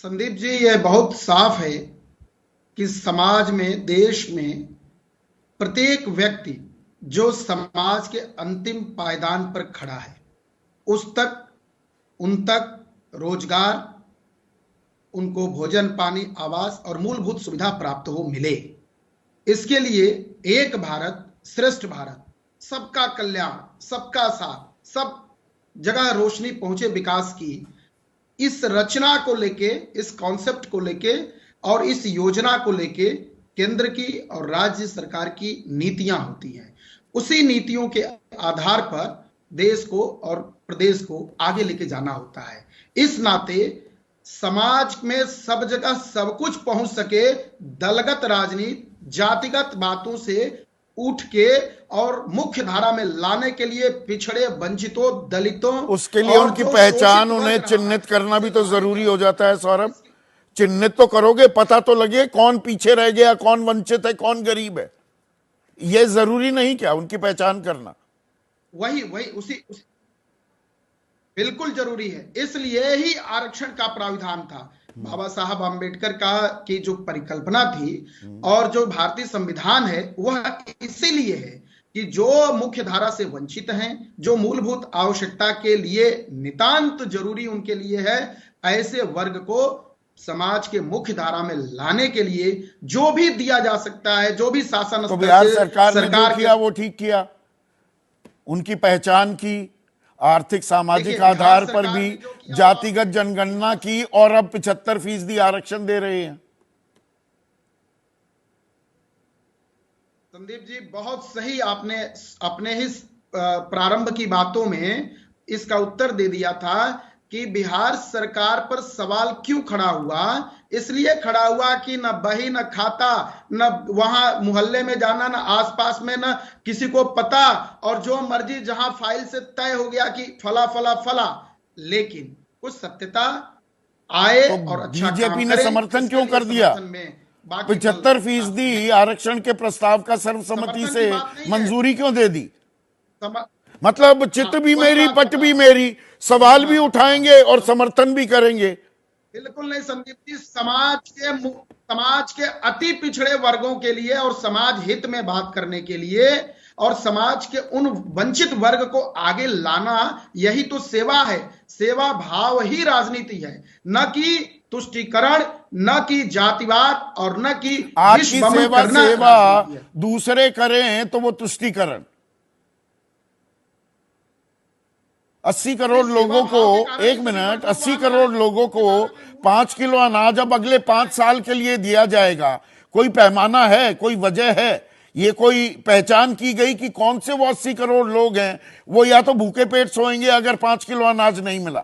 संदीप जी, यह बहुत साफ है कि समाज में, देश में प्रत्येक व्यक्ति जो समाज के अंतिम पायदान पर खड़ा है, उस तक, उन तक रोजगार, उनको भोजन, पानी, आवास और मूलभूत सुविधा प्राप्त हो, मिले। इसके लिए एक भारत श्रेष्ठ भारत, सबका कल्याण, सबका साथ, सब जगह रोशनी पहुंचे विकास की इस रचना को लेके, इस कॉन्सेप्ट को लेके और इस योजना को लेके केंद्र की और राज्य सरकार की नीतियां होती हैं। उसी नीतियों के आधार पर देश को और प्रदेश को आगे लेके जाना होता है। इस नाते समाज में सब जगह सब कुछ पहुंच सके, दलगत राजनीति, जातिगत बातों से उठ के और मुख्य धारा में लाने के लिए पिछड़े, वंचितों, दलितों, उसके लिए उनकी पहचान, उन्हें चिन्हित करना भी तो जरूरी हो जाता है सौरभ। चिन्हित तो करोगे, पता तो लगे कौन पीछे रह गया, कौन वंचित है, कौन गरीब है। ये जरूरी नहीं क्या उनकी पहचान करना? वही उसी बिल्कुल जरूरी है। इसलिए ही आरक्षण का प्राविधान था। बाबा साहब आम्बेडकर का की जो परिकल्पना थी और जो भारतीय संविधान है, वह इसीलिए है कि जो मुख्य धारा से वंचित हैं, जो मूलभूत आवश्यकता के लिए नितांत जरूरी उनके लिए है, ऐसे वर्ग को समाज के मुख्य धारा में लाने के लिए जो भी दिया जा सकता है, जो भी शासन तो बिहार सरकार ने जो किया वो ठीक किया, उनकी पहचान की, आर्थिक सामाजिक आधार पर भी जातिगत जनगणना की और अब 75% आरक्षण दे रहे हैं। संदीप जी, बहुत सही आपने अपने ही प्रारंभ की बातों में इसका उत्तर दे दिया था कि बिहार सरकार पर सवाल क्यों खड़ा हुआ। इसलिए खड़ा हुआ कि न बही, न खाता, न वहां मोहल्ले में जाना, न आसपास में, न किसी को पता, और जो मर्जी जहां फाइल से तय हो गया कि फला फला फला। लेकिन कुछ सत्यता आए तो और अच्छा बीजेपी ने समर्थन क्यों कर दिया? 75% आरक्षण के प्रस्ताव का सर्वसम्मति से मंजूरी क्यों दे दी? मतलब चित्त भी मेरी, पट भी मेरी, सवाल भी उठाएंगे और समर्थन भी करेंगे। बिल्कुल नहीं संदीप जी, समाज के अति पिछड़े वर्गों के लिए और समाज हित में बात करने के लिए और समाज के उन वंचित वर्ग को आगे लाना, यही तो सेवा है। सेवा भाव ही राजनीति है, न कि तुष्टीकरण, न कि जातिवाद और न कि आपकी सेवा दूसरे करें तो वो तुष्टीकरण। 80 करोड़ लोगों को, एक मिनट, 80 करोड़ लोगों को 5 किलो अनाज अब अगले 5 साल के लिए दिया जाएगा। कोई पैमाना है, कोई वजह है, ये कोई पहचान की गई कि कौन से वो 80 करोड़ लोग हैं वो या तो भूखे पेट सोएंगे अगर 5 किलो अनाज नहीं मिला?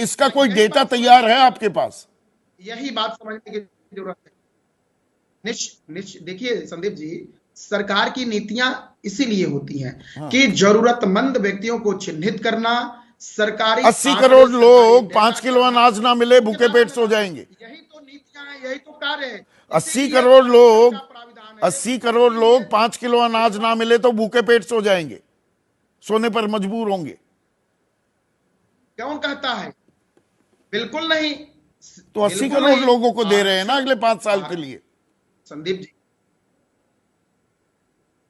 इसका कोई डेटा तैयार है आपके पास? यही बात समझने की जरूरत है। देखिए संदीप जी, सरकार की नीतियां इसीलिए होती हैं कि जरूरतमंद व्यक्तियों को चिन्हित करना। सरकारी 80 करोड़ लोग 5 किलो अनाज ना मिले भूखे पेट सो जाएंगे। यही तो नीतियां हैं, यही तो कार्य है। 80 करोड़ लोग 80 करोड़ लोग 5 किलो अनाज ना मिले तो भूखे पेट सो जाएंगे, सोने पर मजबूर होंगे। कौन कहता है? बिल्कुल नहीं। तो 80 करोड़ लोगों को दे रहे हैं ना अगले 5 साल के लिए। संदीप जी,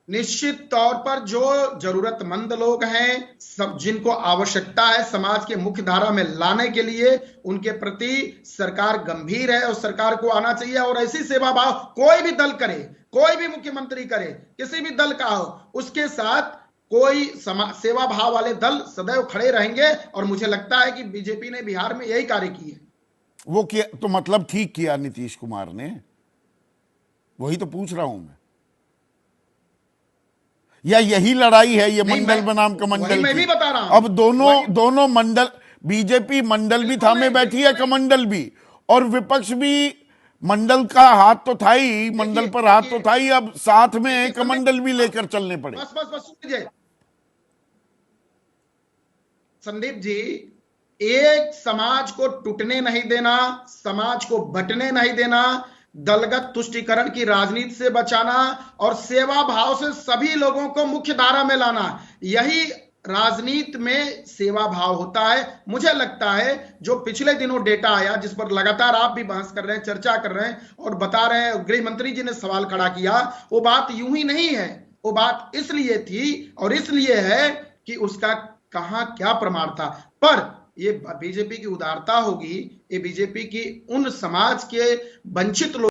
निश्चित तौर पर जो जरूरतमंद लोग हैं, सब जिनको आवश्यकता है समाज के मुख्य धारा में लाने के लिए, उनके प्रति सरकार गंभीर है और सरकार को आना चाहिए। और ऐसी सेवा भाव कोई भी दल करे, कोई भी मुख्यमंत्री करे, किसी भी दल का हो, उसके साथ कोई सेवा भाव वाले दल सदैव खड़े रहेंगे। और मुझे लगता है कि बीजेपी ने बिहार में यही कार्य किए। वो किया तो मतलब ठीक किया नीतीश कुमार ने, वही तो पूछ रहा हूं मैं। या यही लड़ाई है ये मंडल बनाम कमंडल मैं की? भी बता रहा हूं। अब दोनों मंडल, बीजेपी मंडल भी थामे बैठी है, कमंडल भी, और विपक्ष भी। मंडल का हाथ तो था ही, मंडल पर हाथ तो था ही, अब साथ में कमंडल भी लेकर चलने पड़े। बस सुनिए संदीप जी, एक समाज को टूटने नहीं देना, समाज को बंटने नहीं देना, दलगत तुष्टीकरण की राजनीति से बचाना और सेवा भाव से सभी लोगों को मुख्य धारा में लाना, यही राजनीति में सेवा भाव होता है। मुझे लगता है जो पिछले दिनों डेटा आया, जिस पर लगातार आप भी बहस कर रहे हैं, चर्चा कर रहे हैं और बता रहे हैं, गृह मंत्री जी ने सवाल खड़ा किया, वो बात यूं ही नहीं है। वो बात इसलिए थी और इसलिए है कि उसका कहां क्या प्रमाण था। पर ये बीजेपी की उदारता होगी, ये बीजेपी की उन समाज के वंचित लोग